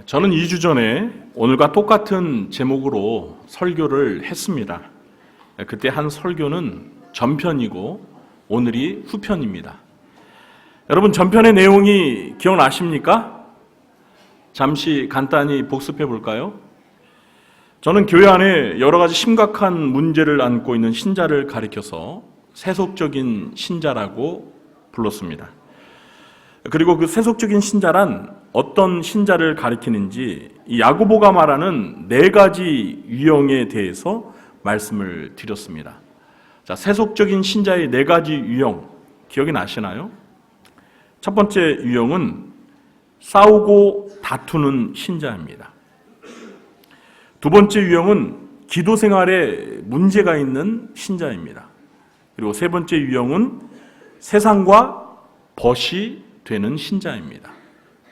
저는 2주 전에 오늘과 똑같은 제목으로 설교를 했습니다. 그때 한 설교는 전편이고 오늘이 후편입니다. 여러분, 전편의 내용이 기억나십니까? 잠시 간단히 복습해 볼까요? 저는 교회 안에 여러 가지 심각한 문제를 안고 있는 신자를 가리켜서 세속적인 신자라고 불렀습니다. 그리고 그 세속적인 신자란 어떤 신자를 가리키는지 이 야고보가 말하는 4가지 유형에 대해서 말씀을 드렸습니다. 자, 세속적인 신자의 4가지 유형 기억이 나시나요? 첫 번째 유형은 싸우고 다투는 신자입니다. 두 번째 유형은 기도 생활에 문제가 있는 신자입니다. 그리고 세 번째 유형은 세상과 벗이 되는 신자입니다.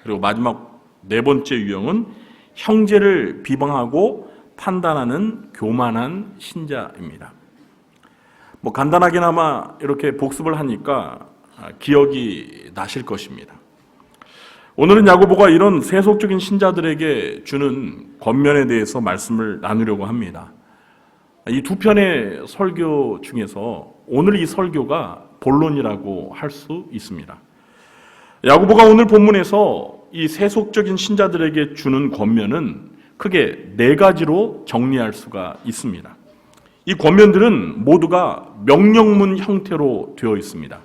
그리고 마지막 4번째 유형은 형제를 비방하고 판단하는 교만한 신자입니다. 간단하게나마 이렇게 복습을 하니까 기억이 나실 것입니다. 오늘은 야고보가 이런 세속적인 신자들에게 주는 권면에 대해서 말씀을 나누려고 합니다. 이 두 편의 설교 중에서 오늘 이 설교가 본론이라고 할 수 있습니다. 야고보가 오늘 본문에서 이 세속적인 신자들에게 주는 권면은 크게 4가지로 정리할 수가 있습니다. 이 권면들은 모두가 명령문 형태로 되어 있습니다.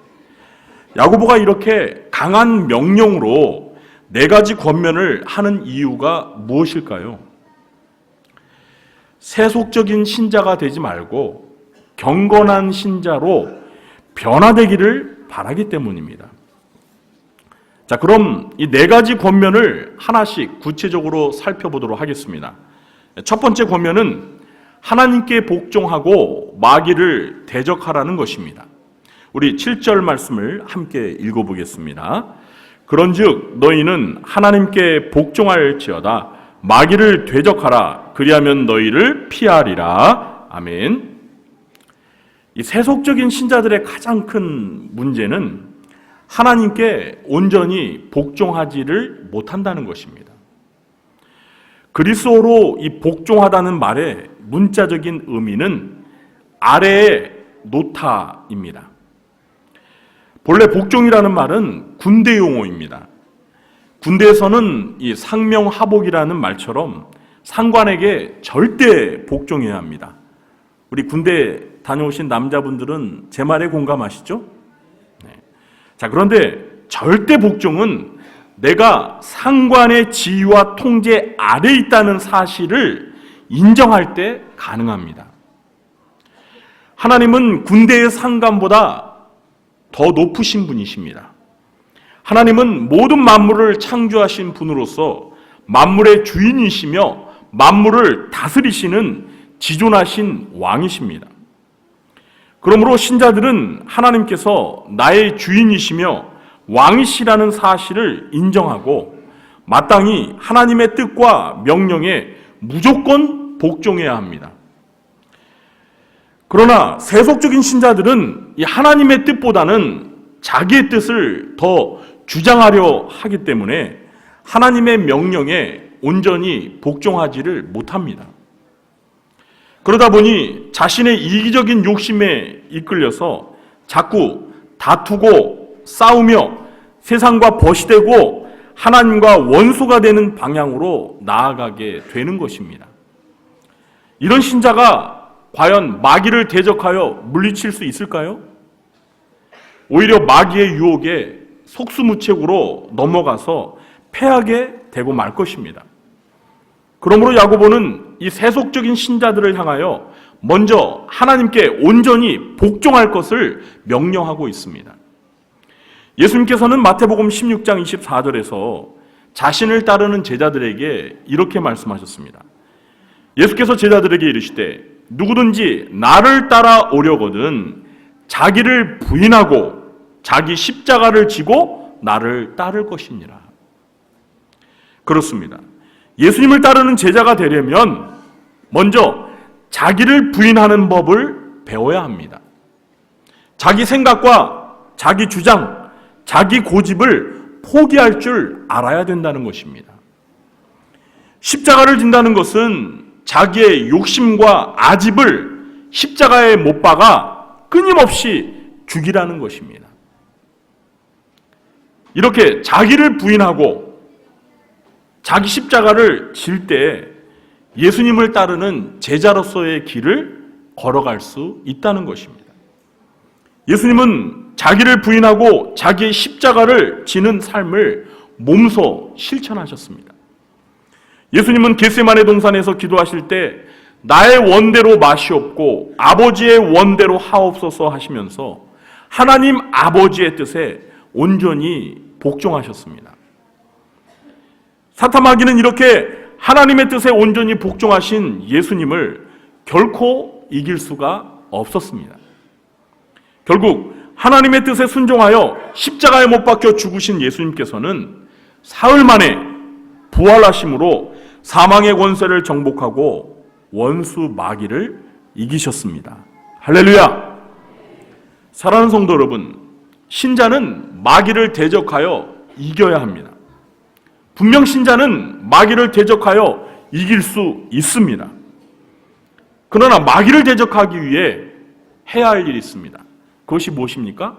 야고보가 이렇게 강한 명령으로 4가지 권면을 하는 이유가 무엇일까요? 세속적인 신자가 되지 말고 경건한 신자로 변화되기를 바라기 때문입니다. 자, 그럼 이 4가지 권면을 하나씩 구체적으로 살펴보도록 하겠습니다. 첫 번째 권면은 하나님께 복종하고 마귀를 대적하라는 것입니다. 우리 7절 말씀을 함께 읽어보겠습니다. 그런즉 너희는 하나님께 복종할지어다 마귀를 대적하라 그리하면 너희를 피하리라. 아멘. 이 세속적인 신자들의 가장 큰 문제는 하나님께 온전히 복종하지를 못한다는 것입니다. 그리스어로 이 복종하다는 말의 문자적인 의미는 아래에 놓다입니다. 본래 복종이라는 말은 군대 용어입니다. 군대에서는 이 상명하복이라는 말처럼 상관에게 절대 복종해야 합니다. 우리 군대 다녀오신 남자분들은 제 말에 공감하시죠? 자, 그런데 절대 복종은 내가 상관의 지위와 통제 아래 있다는 사실을 인정할 때 가능합니다. 하나님은 군대의 상관보다 더 높으신 분이십니다. 하나님은 모든 만물을 창조하신 분으로서 만물의 주인이시며 만물을 다스리시는 지존하신 왕이십니다. 그러므로 신자들은 하나님께서 나의 주인이시며 왕이시라는 사실을 인정하고 마땅히 하나님의 뜻과 명령에 무조건 복종해야 합니다. 그러나 세속적인 신자들은 이 하나님의 뜻보다는 자기의 뜻을 더 주장하려 하기 때문에 하나님의 명령에 온전히 복종하지를 못합니다. 그러다 보니 자신의 이기적인 욕심에 이끌려서 자꾸 다투고 싸우며 세상과 벗이 되고 하나님과 원수가 되는 방향으로 나아가게 되는 것입니다. 이런 신자가 과연 마귀를 대적하여 물리칠 수 있을까요? 오히려 마귀의 유혹에 속수무책으로 넘어가서 패하게 되고 말 것입니다. 그러므로 야고보는 이 세속적인 신자들을 향하여 먼저 하나님께 온전히 복종할 것을 명령하고 있습니다. 예수님께서는 마태복음 16장 24절에서 자신을 따르는 제자들에게 이렇게 말씀하셨습니다. 예수께서 제자들에게 이르시되 누구든지 나를 따라오려거든 자기를 부인하고 자기 십자가를 지고 나를 따를 것이니라. 그렇습니다. 예수님을 따르는 제자가 되려면 먼저 자기를 부인하는 법을 배워야 합니다. 자기 생각과 자기 주장, 자기 고집을 포기할 줄 알아야 된다는 것입니다. 십자가를 진다는 것은 자기의 욕심과 아집을 십자가에 못 박아 끊임없이 죽이라는 것입니다. 이렇게 자기를 부인하고 자기 십자가를 질 때 예수님을 따르는 제자로서의 길을 걸어갈 수 있다는 것입니다. 예수님은 자기를 부인하고 자기의 십자가를 지는 삶을 몸소 실천하셨습니다. 예수님은 겟세마네 동산에서 기도하실 때 나의 원대로 마시옵고 아버지의 원대로 하옵소서 하시면서 하나님 아버지의 뜻에 온전히 복종하셨습니다. 사탄 마귀는 이렇게 하나님의 뜻에 온전히 복종하신 예수님을 결코 이길 수가 없었습니다. 결국 하나님의 뜻에 순종하여 십자가에 못 박혀 죽으신 예수님께서는 사흘 만에 부활하심으로 사망의 권세를 정복하고 원수 마귀를 이기셨습니다. 할렐루야! 사랑하는 성도 여러분, 신자는 마귀를 대적하여 이겨야 합니다. 분명 신자는 마귀를 대적하여 이길 수 있습니다. 그러나 마귀를 대적하기 위해 해야 할 일이 있습니다. 그것이 무엇입니까?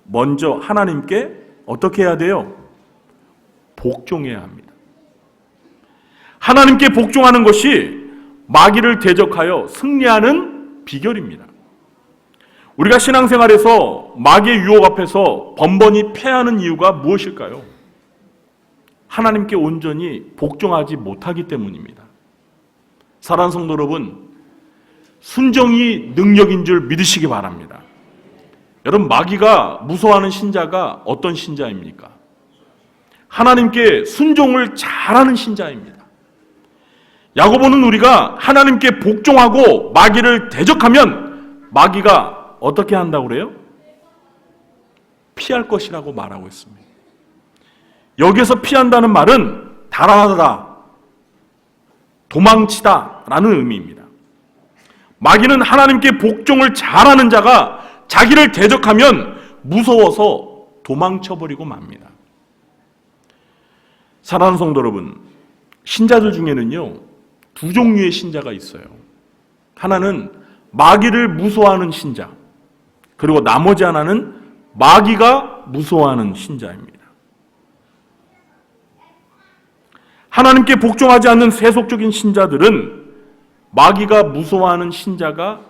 먼저 하나님께 어떻게 해야 돼요? 복종해야 합니다. 하나님께 복종하는 것이 마귀를 대적하여 승리하는 비결입니다. 우리가 신앙생활에서 마귀의 유혹 앞에서 번번이 패하는 이유가 무엇일까요? 하나님께 온전히 복종하지 못하기 때문입니다. 사랑하는 성도 여러분, 순종이 능력인 줄 믿으시기 바랍니다. 여러분, 마귀가 무서워하는 신자가 어떤 신자입니까? 하나님께 순종을 잘하는 신자입니다. 야고보는 우리가 하나님께 복종하고 마귀를 대적하면 마귀가 어떻게 한다고 그래요? 피할 것이라고 말하고 있습니다. 여기서 피한다는 말은 달아나다, 도망치다 라는 의미입니다. 마귀는 하나님께 복종을 잘하는 자가 자기를 대적하면 무서워서 도망쳐버리고 맙니다. 사랑하는 성도 여러분, 신자들 중에는요, 두 종류의 신자가 있어요. 하나는 마귀를 무서워하는 신자, 그리고 나머지 하나는 마귀가 무서워하는 신자입니다. 하나님께 복종하지 않는 세속적인 신자들은 마귀가 무서워하는 신자가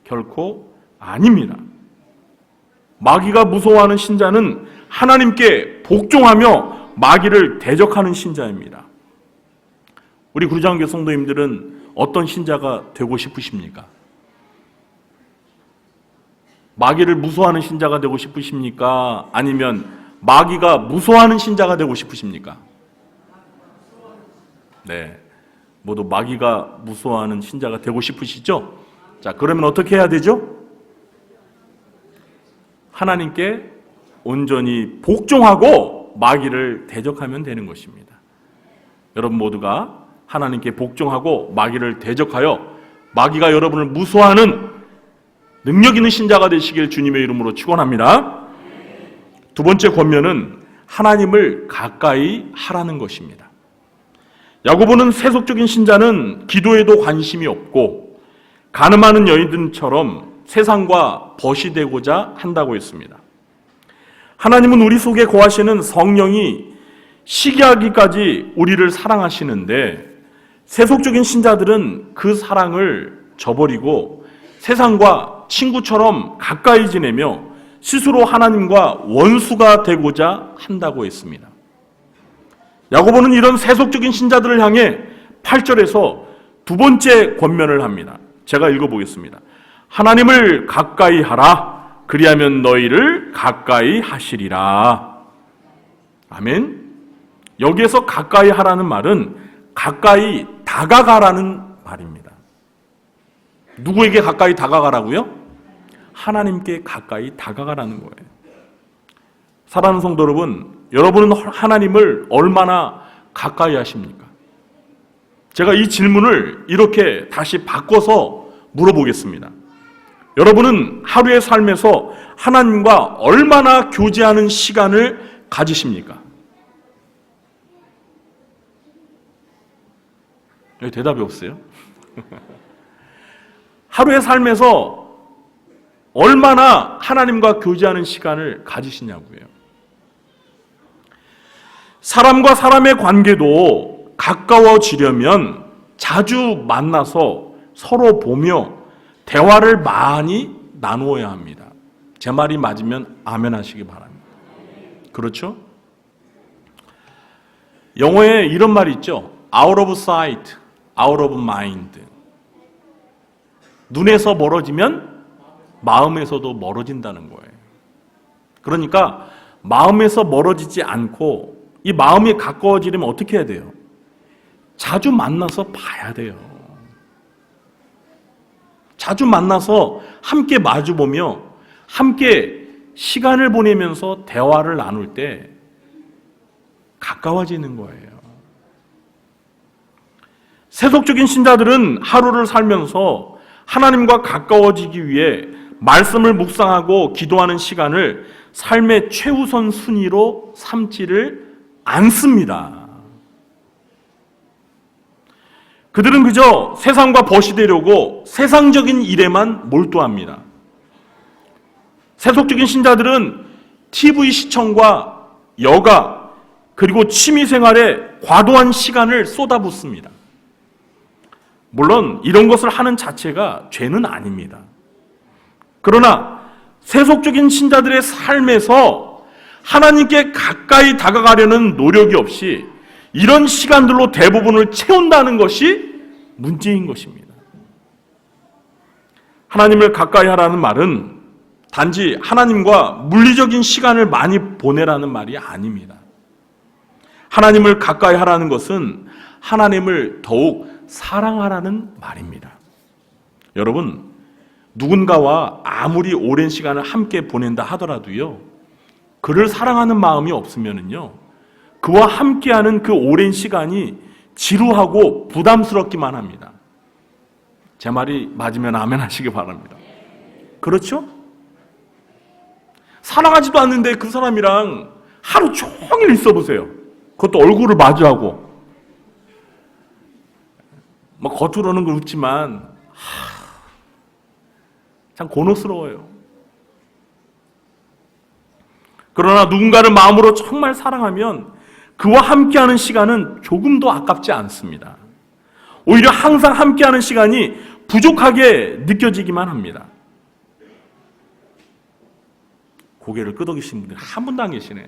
결코 아닙니다. 마귀가 무서워하는 신자는 하나님께 복종하며 마귀를 대적하는 신자입니다. 우리 구리장교 성도님들은 어떤 신자가 되고 싶으십니까? 마귀를 무서워하는 신자가 되고 싶으십니까? 아니면 마귀가 무서워하는 신자가 되고 싶으십니까? 네, 모두 마귀가 무서워하는 신자가 되고 싶으시죠? 자, 그러면 어떻게 해야 되죠? 하나님께 온전히 복종하고 마귀를 대적하면 되는 것입니다. 여러분 모두가 하나님께 복종하고 마귀를 대적하여 마귀가 여러분을 무서워하는 능력 있는 신자가 되시길 주님의 이름으로 축원합니다. 두 번째 권면은 하나님을 가까이 하라는 것입니다. 야고보는 세속적인 신자는 기도에도 관심이 없고 가늠하는 여인들처럼 세상과 벗이 되고자 한다고 했습니다. 하나님은 우리 속에 거하시는 성령이 시기하기까지 우리를 사랑하시는데 세속적인 신자들은 그 사랑을 저버리고 세상과 친구처럼 가까이 지내며 스스로 하나님과 원수가 되고자 한다고 했습니다. 야고보는 이런 세속적인 신자들을 향해 8절에서 두 번째 권면을 합니다. 제가 읽어보겠습니다. 하나님을 가까이 하라. 그리하면 너희를 가까이 하시리라. 아멘. 여기에서 가까이 하라는 말은 가까이 다가가라는 말입니다. 누구에게 가까이 다가가라고요? 하나님께 가까이 다가가라는 거예요. 사랑하는 성도 여러분, 여러분은 하나님을 얼마나 가까이 하십니까? 제가 이 질문을 이렇게 다시 바꿔서 물어보겠습니다. 여러분은 하루의 삶에서 하나님과 얼마나 교제하는 시간을 가지십니까? 왜 대답이 없어요? 하루의 삶에서 얼마나 하나님과 교제하는 시간을 가지시냐고요. 사람과 사람의 관계도 가까워지려면 자주 만나서 서로 보며 대화를 많이 나누어야 합니다. 제 말이 맞으면 아멘 하시기 바랍니다. 그렇죠? 영어에 이런 말이 있죠. Out of sight, out of mind. 눈에서 멀어지면 마음에서도 멀어진다는 거예요. 그러니까 마음에서 멀어지지 않고 이 마음이 가까워지려면 어떻게 해야 돼요? 자주 만나서 봐야 돼요. 자주 만나서 함께 마주보며 함께 시간을 보내면서 대화를 나눌 때 가까워지는 거예요. 세속적인 신자들은 하루를 살면서 하나님과 가까워지기 위해 말씀을 묵상하고 기도하는 시간을 삶의 최우선 순위로 삼지를 않습니다. 그들은 그저 세상과 벗이 되려고 세상적인 일에만 몰두합니다. 세속적인 신자들은 TV 시청과 여가 그리고 취미생활에 과도한 시간을 쏟아붓습니다. 물론 이런 것을 하는 자체가 죄는 아닙니다. 그러나 세속적인 신자들의 삶에서 하나님께 가까이 다가가려는 노력이 없이 이런 시간들로 대부분을 채운다는 것이 문제인 것입니다. 하나님을 가까이 하라는 말은 단지 하나님과 물리적인 시간을 많이 보내라는 말이 아닙니다. 하나님을 가까이 하라는 것은 하나님을 더욱 사랑하라는 말입니다. 여러분, 누군가와 아무리 오랜 시간을 함께 보낸다 하더라도요, 그를 사랑하는 마음이 없으면요, 그와 함께하는 그 오랜 시간이 지루하고 부담스럽기만 합니다. 제 말이 맞으면 아멘 하시기 바랍니다. 그렇죠? 사랑하지도 않는데 그 사람이랑 하루 종일 있어 보세요. 그것도 얼굴을 마주하고. 뭐 겉으로는 그렇지만 참 곤혹스러워요. 그러나 누군가를 마음으로 정말 사랑하면 그와 함께하는 시간은 조금도 아깝지 않습니다. 오히려 항상 함께하는 시간이 부족하게 느껴지기만 합니다. 고개를 끄덕이신 분들 한 분도 안 계시네.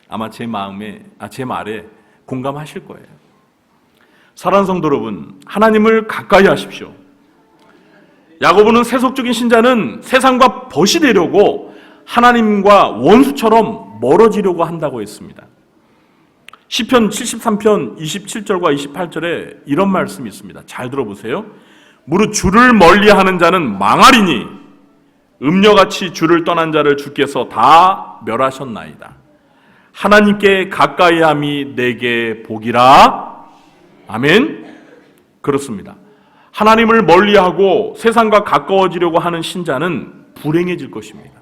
아마 제 말에 공감하실 거예요. 사랑하는 성도 여러분, 하나님을 가까이 하십시오. 야고보는 세속적인 신자는 세상과 벗이 되려고 하나님과 원수처럼 멀어지려고 한다고 했습니다. 시편 73편 27절과 28절에 이런 말씀이 있습니다. 잘 들어보세요. 무릇 주를 멀리하는 자는 망하리니 음녀같이 주를 떠난 자를 주께서 다 멸하셨나이다. 하나님께 가까이함이 내게 복이라. 아멘. 그렇습니다. 하나님을 멀리하고 세상과 가까워지려고 하는 신자는 불행해질 것입니다.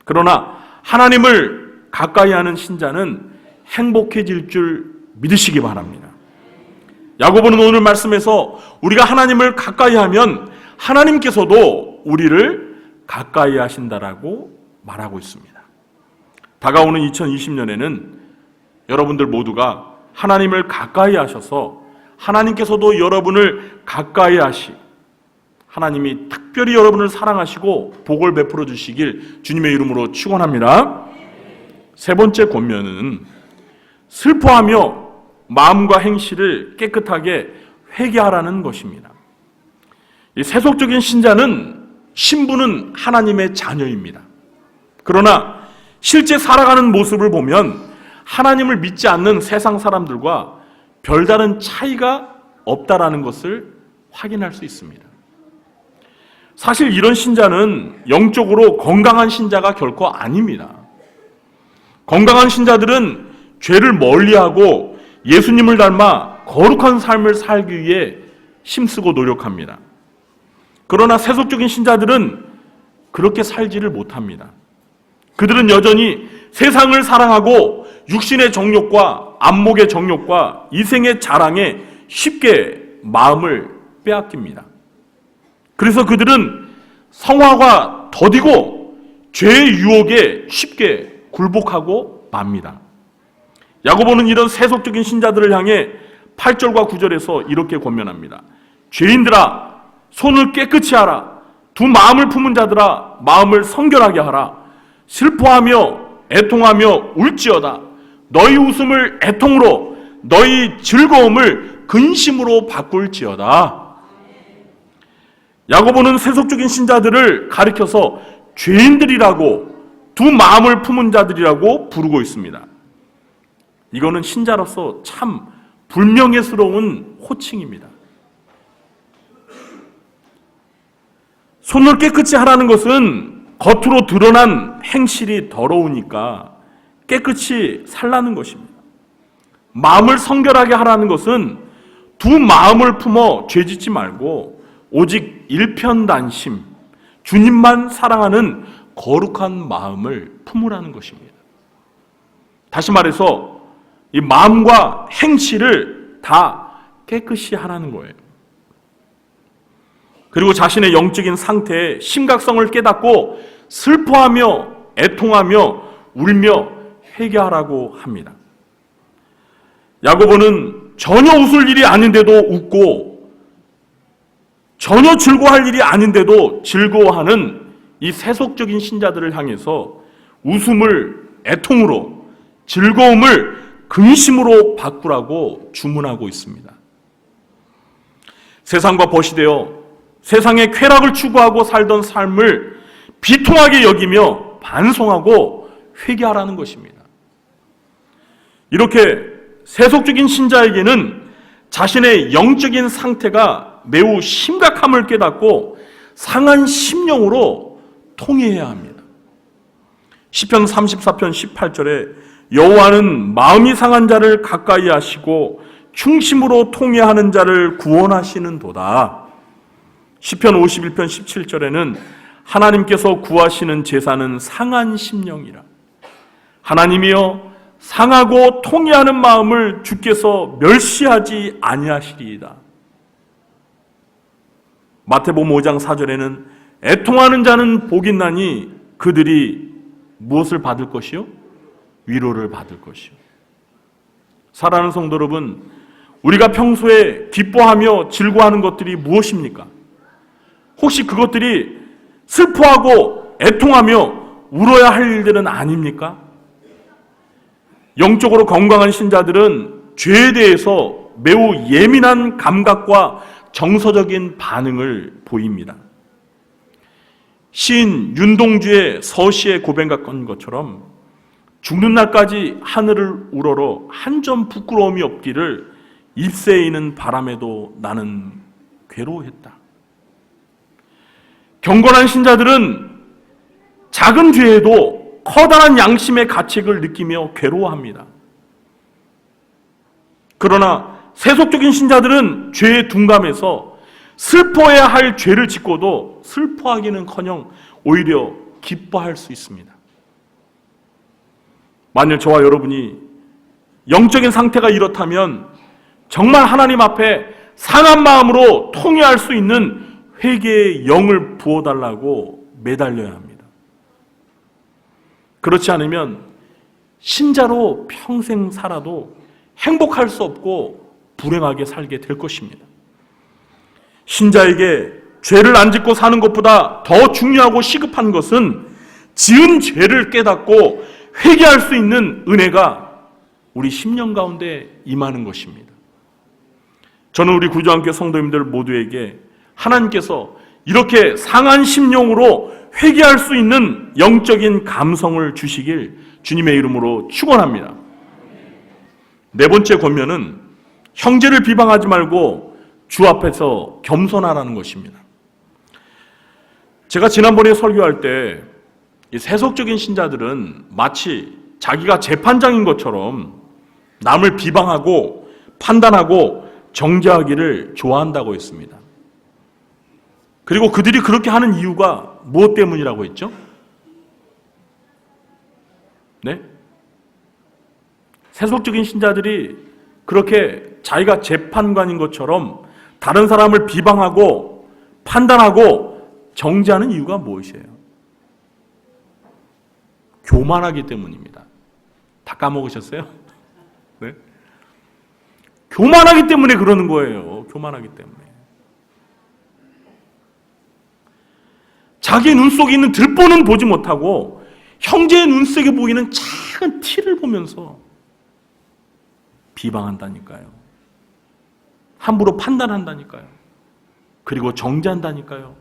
그러나 하나님을 가까이하는 신자는 행복해질 줄 믿으시기 바랍니다. 야고보는 오늘 말씀에서 우리가 하나님을 가까이하면 하나님께서도 우리를 가까이 하신다라고 말하고 있습니다. 다가오는 2020년에는 여러분들 모두가 하나님을 가까이 하셔서 하나님께서도 여러분을 가까이 하나님이 특별히 여러분을 사랑하시고 복을 베풀어 주시길 주님의 이름으로 축원합니다. 세 번째 권면은 슬퍼하며 마음과 행실을 깨끗하게 회개하라는 것입니다. 이 세속적인 신부는 하나님의 자녀입니다. 그러나 실제 살아가는 모습을 보면 하나님을 믿지 않는 세상 사람들과 별다른 차이가 없다라는 것을 확인할 수 있습니다. 사실 이런 신자는 영적으로 건강한 신자가 결코 아닙니다. 건강한 신자들은 죄를 멀리하고 예수님을 닮아 거룩한 삶을 살기 위해 힘쓰고 노력합니다. 그러나 세속적인 신자들은 그렇게 살지를 못합니다. 그들은 여전히 세상을 사랑하고 육신의 정욕과 안목의 정욕과 이생의 자랑에 쉽게 마음을 빼앗깁니다. 그래서 그들은 성화가 더디고 죄의 유혹에 쉽게 굴복하고 맙니다. 야고보는 이런 세속적인 신자들을 향해 8절과 9절에서 이렇게 권면합니다. 죄인들아, 손을 깨끗이 하라. 두 마음을 품은 자들아, 마음을 성결하게 하라. 슬퍼하며 애통하며 울지어다. 너희 웃음을 애통으로, 너희 즐거움을 근심으로 바꿀지어다. 야고보는 세속적인 신자들을 가리켜서 죄인들이라고, 두 마음을 품은 자들이라고 부르고 있습니다. 이거는 신자로서 참 불명예스러운 호칭입니다. 손을 깨끗이 하라는 것은 겉으로 드러난 행실이 더러우니까 깨끗이 살라는 것입니다. 마음을 성결하게 하라는 것은 두 마음을 품어 죄짓지 말고 오직 일편단심, 주님만 사랑하는 거룩한 마음을 품으라는 것입니다. 다시 말해서 이 마음과 행실을 다 깨끗이 하라는 거예요. 그리고 자신의 영적인 상태의 심각성을 깨닫고 슬퍼하며 애통하며 울며 회개하라고 합니다. 야고보는 전혀 웃을 일이 아닌데도 웃고 전혀 즐거워할 일이 아닌데도 즐거워하는 이 세속적인 신자들을 향해서 웃음을 애통으로, 즐거움을 근심으로 바꾸라고 주문하고 있습니다. 세상과 벗이되어 세상의 쾌락을 추구하고 살던 삶을 비통하게 여기며 반성하고 회개하라는 것입니다. 이렇게 세속적인 신자에게는 자신의 영적인 상태가 매우 심각함을 깨닫고 상한 심령으로 통회해야 합니다. 시편 34편 18절에 여호와는 마음이 상한 자를 가까이 하시고 충심으로 통회하는 자를 구원하시는도다. 시편 51편 17절에는 하나님께서 구하시는 제사는 상한 심령이라. 하나님이여 상하고 통회하는 마음을 주께서 멸시하지 아니하시리이다. 마태복음 5장 4절에는 애통하는 자는 복이 있나니 그들이 무엇을 받을 것이요? 위로를 받을 것이요. 사랑하는 성도 여러분, 우리가 평소에 기뻐하며 즐거워하는 것들이 무엇입니까? 혹시 그것들이 슬퍼하고 애통하며 울어야 할 일들은 아닙니까? 영적으로 건강한 신자들은 죄에 대해서 매우 예민한 감각과 정서적인 반응을 보입니다. 시인 윤동주의 서시에 고백한 것처럼 죽는 날까지 하늘을 우러러 한 점 부끄러움이 없기를 입새에 있는 바람에도 나는 괴로워했다. 경건한 신자들은 작은 죄에도 커다란 양심의 가책을 느끼며 괴로워합니다. 그러나 세속적인 신자들은 죄에 둔감해서 슬퍼해야 할 죄를 짓고도 슬퍼하기는커녕 오히려 기뻐할 수 있습니다. 만일 저와 여러분이 영적인 상태가 이렇다면 정말 하나님 앞에 상한 마음으로 통회할 수 있는 회개의 영을 부어달라고 매달려야 합니다. 그렇지 않으면 신자로 평생 살아도 행복할 수 없고 불행하게 살게 될 것입니다. 신자에게 죄를 안 짓고 사는 것보다 더 중요하고 시급한 것은 지은 죄를 깨닫고 회개할 수 있는 은혜가 우리 심령 가운데 임하는 것입니다. 저는 우리 구주함교 성도님들 모두에게 하나님께서 이렇게 상한 심령으로 회개할 수 있는 영적인 감성을 주시길 주님의 이름으로 축원합니다. 네 번째 권면은 형제를 비방하지 말고 주 앞에서 겸손하라는 것입니다. 제가 지난번에 설교할 때 이 세속적인 신자들은 마치 자기가 재판장인 것처럼 남을 비방하고 판단하고 정죄하기를 좋아한다고 했습니다. 그리고 그들이 그렇게 하는 이유가 무엇 때문이라고 했죠? 네? 세속적인 신자들이 그렇게 자기가 재판관인 것처럼 다른 사람을 비방하고 판단하고 정죄하는 이유가 무엇이에요? 교만하기 때문입니다. 다 까먹으셨어요? 네? 교만하기 때문에 그러는 거예요. 교만하기 때문에. 자기의 눈 속에 있는 들보는 보지 못하고 형제의 눈 속에 보이는 작은 티를 보면서 비방한다니까요. 함부로 판단한다니까요. 그리고 정죄한다니까요.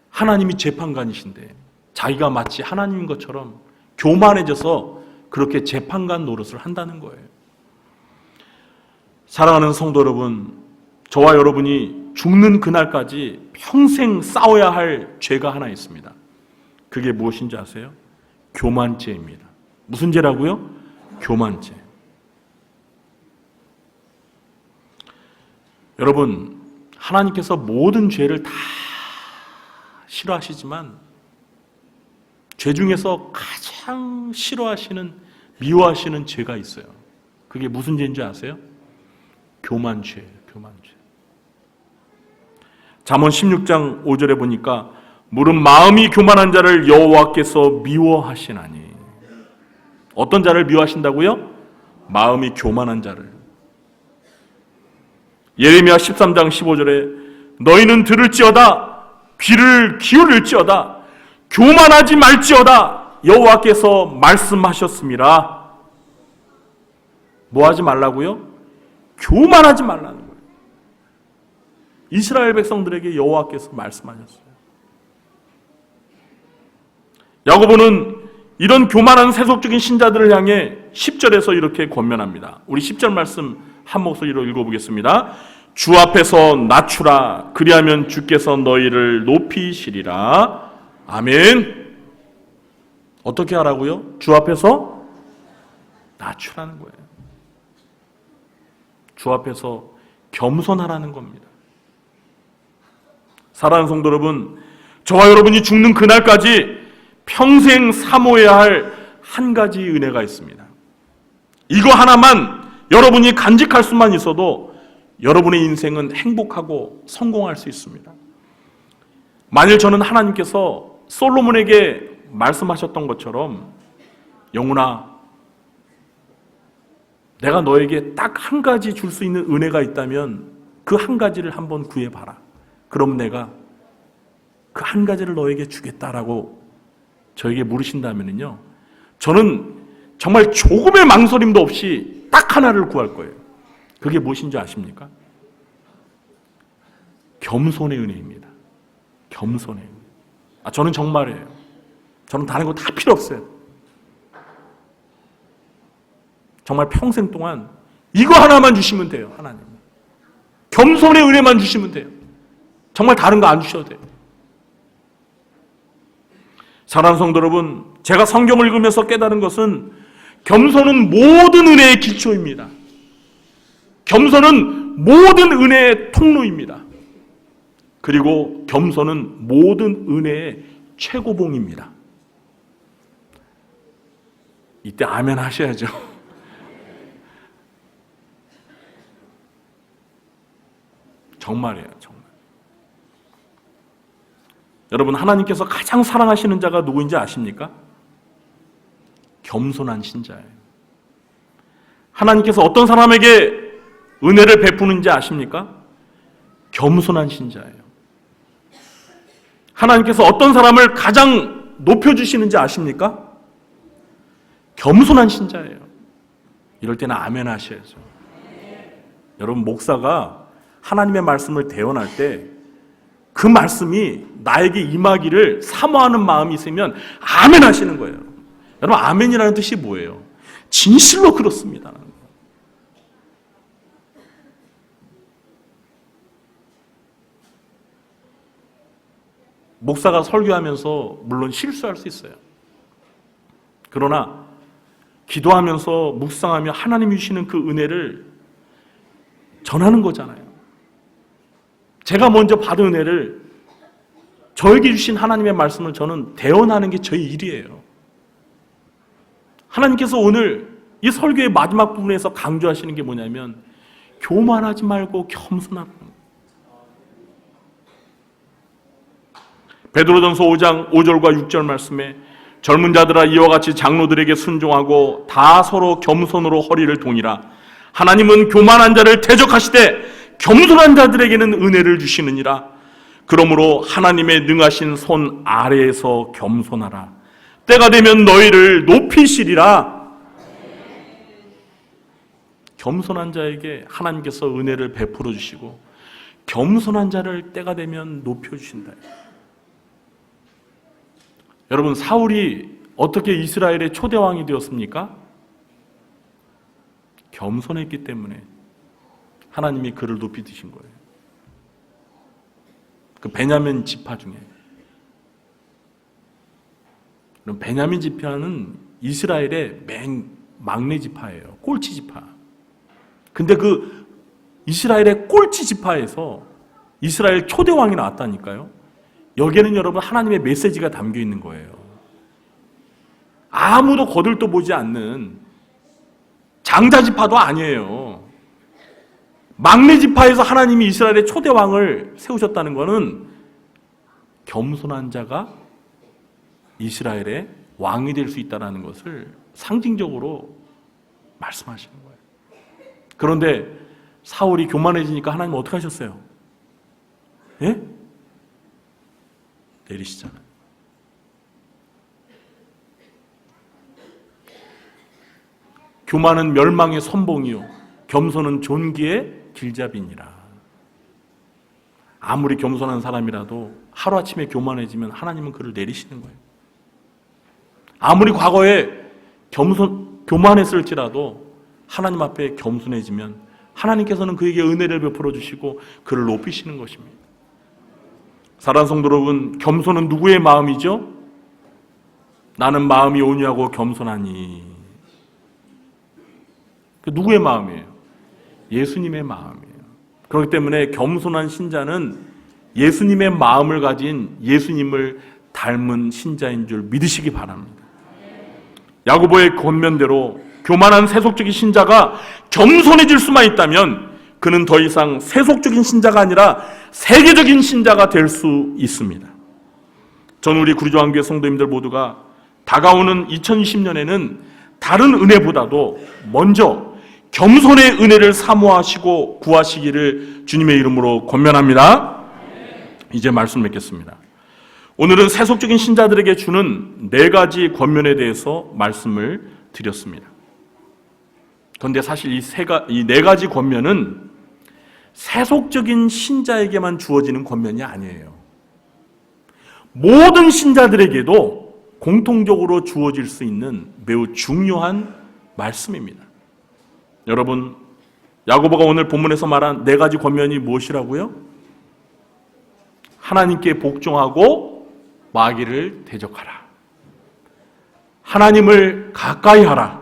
하나님이 재판관이신데 자기가 마치 하나님인 것처럼 교만해져서 그렇게 재판관 노릇을 한다는 거예요. 사랑하는 성도 여러분, 저와 여러분이 죽는 그날까지 평생 싸워야 할 죄가 하나 있습니다. 그게 무엇인지 아세요? 교만죄입니다. 무슨 죄라고요? 교만죄. 여러분, 하나님께서 모든 죄를 다 싫어하시지만 죄 중에서 가장 싫어하시는, 미워하시는 죄가 있어요. 그게 무슨 죄인지 아세요? 교만죄예요. 교만죄. 잠언 16장 5절에 보니까 물은 마음이 교만한 자를 여호와께서 미워하시나니. 어떤 자를 미워하신다고요? 마음이 교만한 자를. 예레미야 13장 15절에 너희는 들을지어다 귀를 기울일지어다 교만하지 말지어다 여호와께서 말씀하셨습니다. 뭐 하지 말라고요? 교만하지 말라는 거예요. 이스라엘 백성들에게 여호와께서 말씀하셨어요. 야고보는 이런 교만한 세속적인 신자들을 향해 10절에서 이렇게 권면합니다. 우리 10절 말씀 한 목소리로 읽어보겠습니다. 주 앞에서 낮추라. 그리하면 주께서 너희를 높이시리라. 아멘. 어떻게 하라고요? 주 앞에서 낮추라는 거예요. 주 앞에서 겸손하라는 겁니다. 사랑하는 성도 여러분, 저와 여러분이 죽는 그날까지 평생 사모해야 할 한 가지 은혜가 있습니다. 이거 하나만 여러분이 간직할 수만 있어도 여러분의 인생은 행복하고 성공할 수 있습니다. 만일 저는 하나님께서 솔로몬에게 말씀하셨던 것처럼 영훈아, 내가 너에게 딱 한 가지 줄 수 있는 은혜가 있다면 그 한 가지를 한번 구해봐라. 그럼 내가 그 한 가지를 너에게 주겠다라고 저에게 물으신다면요, 저는 정말 조금의 망설임도 없이 딱 하나를 구할 거예요. 그게 무엇인지 아십니까? 겸손의 은혜입니다. 겸손의 은혜. 저는 정말이에요. 저는 다른 거 다 필요 없어요. 정말 평생 동안 이거 하나만 주시면 돼요. 하나님. 겸손의 은혜만 주시면 돼요. 정말 다른 거 안 주셔도 돼요. 사랑하는 성도 여러분, 제가 성경을 읽으면서 깨달은 것은 겸손은 모든 은혜의 기초입니다. 겸손은 모든 은혜의 통로입니다. 그리고 겸손은 모든 은혜의 최고봉입니다. 이때 아멘 하셔야죠. 정말이에요, 정말. 여러분, 하나님께서 가장 사랑하시는 자가 누구인지 아십니까? 겸손한 신자예요. 하나님께서 어떤 사람에게 은혜를 베푸는지 아십니까? 겸손한 신자예요. 하나님께서 어떤 사람을 가장 높여주시는지 아십니까? 겸손한 신자예요. 이럴 때는 아멘 하셔야죠. 여러분, 목사가 하나님의 말씀을 대언할 때 그 말씀이 나에게 임하기를 사모하는 마음이 있으면 아멘 하시는 거예요. 여러분, 아멘이라는 뜻이 뭐예요? 진실로 그렇습니다. 목사가 설교하면서 물론 실수할 수 있어요. 그러나 기도하면서 묵상하며 하나님이 주시는 그 은혜를 전하는 거잖아요. 제가 먼저 받은 은혜를, 저에게 주신 하나님의 말씀을 저는 대언하는 게 저희 일이에요. 하나님께서 오늘 이 설교의 마지막 부분에서 강조하시는 게 뭐냐면 교만하지 말고 겸손하라. 베드로전서 5장 5절과 6절 말씀에 젊은 자들아 이와 같이 장로들에게 순종하고 다 서로 겸손으로 허리를 동이라. 하나님은 교만한 자를 대적하시되 겸손한 자들에게는 은혜를 주시느니라. 그러므로 하나님의 능하신 손 아래에서 겸손하라. 때가 되면 너희를 높이시리라. 겸손한 자에게 하나님께서 은혜를 베풀어 주시고 겸손한 자를 때가 되면 높여주신다. 여러분, 사울이 어떻게 이스라엘의 초대왕이 되었습니까? 겸손했기 때문에 하나님이 그를 높이 드신 거예요. 그 베냐민 지파 중에, 그럼 베냐민 지파는 이스라엘의 막내 지파예요. 꼴찌 지파. 근데 그 이스라엘의 꼴찌 지파에서 이스라엘 초대왕이 나왔다니까요. 여기에는 여러분 하나님의 메시지가 담겨 있는 거예요. 아무도 거들떠 보지 않는 장자 지파도 아니에요. 막내 지파에서 하나님이 이스라엘의 초대왕을 세우셨다는 것은 겸손한 자가 이스라엘의 왕이 될 수 있다는 것을 상징적으로 말씀하시는 거예요. 그런데 사울이 교만해지니까 하나님은 어떻게 하셨어요? 예? 내리시잖아요. 교만은 멸망의 선봉이요 겸손은 존귀의 길잡이니라. 아무리 겸손한 사람이라도 하루아침에 교만해지면 하나님은 그를 내리시는 거예요. 아무리 과거에 교만했을지라도 하나님 앞에 겸손해지면 하나님께서는 그에게 은혜를 베풀어 주시고 그를 높이시는 것입니다. 사랑하는 성도 여러분, 겸손은 누구의 마음이죠? 나는 마음이 온유하고 겸손하니. 그 누구의 마음이에요? 예수님의 마음이에요. 그렇기 때문에 겸손한 신자는 예수님의 마음을 가진 예수님을 닮은 신자인 줄 믿으시기 바랍니다. 야고보의 권면대로 교만한 세속적인 신자가 겸손해질 수만 있다면 그는 더 이상 세속적인 신자가 아니라 세계적인 신자가 될 수 있습니다. 저는 우리 구리조항교회 성도님들 모두가 다가오는 2020년에는 다른 은혜보다도 먼저 겸손의 은혜를 사모하시고 구하시기를 주님의 이름으로 권면합니다. 이제 말씀 맺겠습니다. 오늘은 세속적인 신자들에게 주는 4가지 권면에 대해서 말씀을 드렸습니다. 그런데 사실 이 4가지 권면은 세속적인 신자에게만 주어지는 권면이 아니에요. 모든 신자들에게도 공통적으로 주어질 수 있는 매우 중요한 말씀입니다. 여러분, 야고보가 오늘 본문에서 말한 4가지 권면이 무엇이라고요? 하나님께 복종하고 마귀를 대적하라. 하나님을 가까이 하라.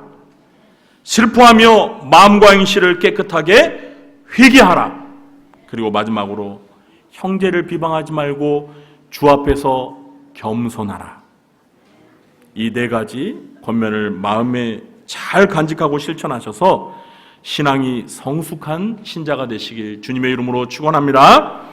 슬퍼하며 마음과 행실을 깨끗하게 회개하라. 그리고 마지막으로 형제를 비방하지 말고 주 앞에서 겸손하라. 이 4가지 권면을 마음에 잘 간직하고 실천하셔서 신앙이 성숙한 신자가 되시길 주님의 이름으로 축원합니다.